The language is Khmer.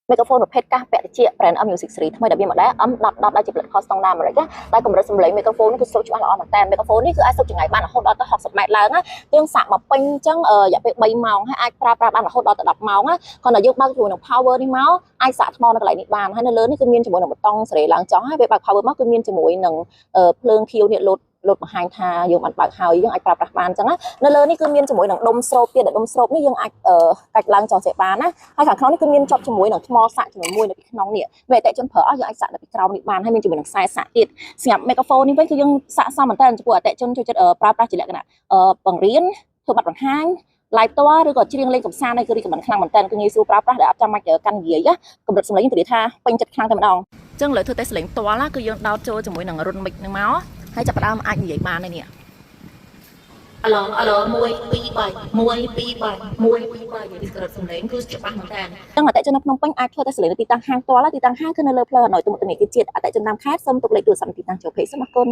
microphone ប្រភេទកាសពាក់តិច brand music series ថ្មីដែលមាន model M1010 ដែលជាផលិតផល standard អាមេរិកដែលកម្រិតសំឡេង microphone នេះគឺស្រូបច្បាស់ល្អមែនតើ microphone នេះគឺអាចស្រូបចម្ងាយបានរហូតដល់ទៅ60ម៉ែត្រឡើងណាយើងសាកមកពេញអញ្ចឹងរយៈពេល3ម៉ោងហើយអាចប្រើប្រាស់បានរហូតដល់ទៅ10ម៉ោងណាគាត់តែយើងបើកជាមួយនឹង power នេះមកអាចសាកថ្មនៅកន្លែងនេះបានហើយនៅលើនេះគឺមានជាមួយនឹងប៊ូតុងសេរីឡើងចុះហើយពេលបើក power មកគឺមានជាមួយនឹងភ្លើងខៀវនេះលោតបង្ហាញថាយើងបានបើកហើយយើងអាចប្រើប្រាស់បានអញ្ចឹងណានៅលើនេះគឺមានជាមួយនឹងដុំស្រូបទៀតដុំស្រូបនេះយើងអាចកាច់ឡើងចុះសេបានណាហើយខាងក្នុងនេះគឺមានជាប់ជាមួយនឹងថ្មសាក់ជាមួយមួយនៅពីក្នុងនេះវាអតិជនប្រើអស់យើងអាចសាក់នៅពីក្រោមនេះបានហើយមានជាមួយនឹងខ្សែសាក់ទៀតសម្រាប់ microphone នេះវិញគឺយើងសាក់សមមែនតើចំពោះអតិជនចូលចិត្តប្រើប្រាស់ជាលក្ខណៈបង្រៀនធ្វើបទបង្ហាញ live តឬក៏ច្រៀងលេងកម្សាន្តនេះគឺរីកចម្រើនខ្លាំងមែនតើគឺងាយស្រួលប្រើប្រាស់ដែលអត់ចាំបាច់កាន់និយាយកម្រិតសំឡេងនិយាយថាពេញចិត្តខ្លាំងតែម្ដងអញ្ចឹងលើធ្វើតែសំឡេងផ្ទាល់ណាគឺយើងដោតចូលជាមួយនឹងរុនមិចនឹងមកហើយចាប់ផ្ដើមអាចនិយាយបាននេះអាឡូ1 2 3 1 2 3 1 2 3និយាយកម្រិតសំឡេងគឺច្បាស់មែនតើអញ្ចឹងអតិជននៅភ្នំពេញអាចធ្វើតែសំឡេងនៅទីតាំងហាងផ្ទាល់ទីតាំងហាងគឺនៅលើផ្លូវហណូយទុំទនីគឺជាតិអតិជនតាមខេត្តសូមទុកលេខទូរស័ព្ទទីតាំងចូល page សូមអរគុណ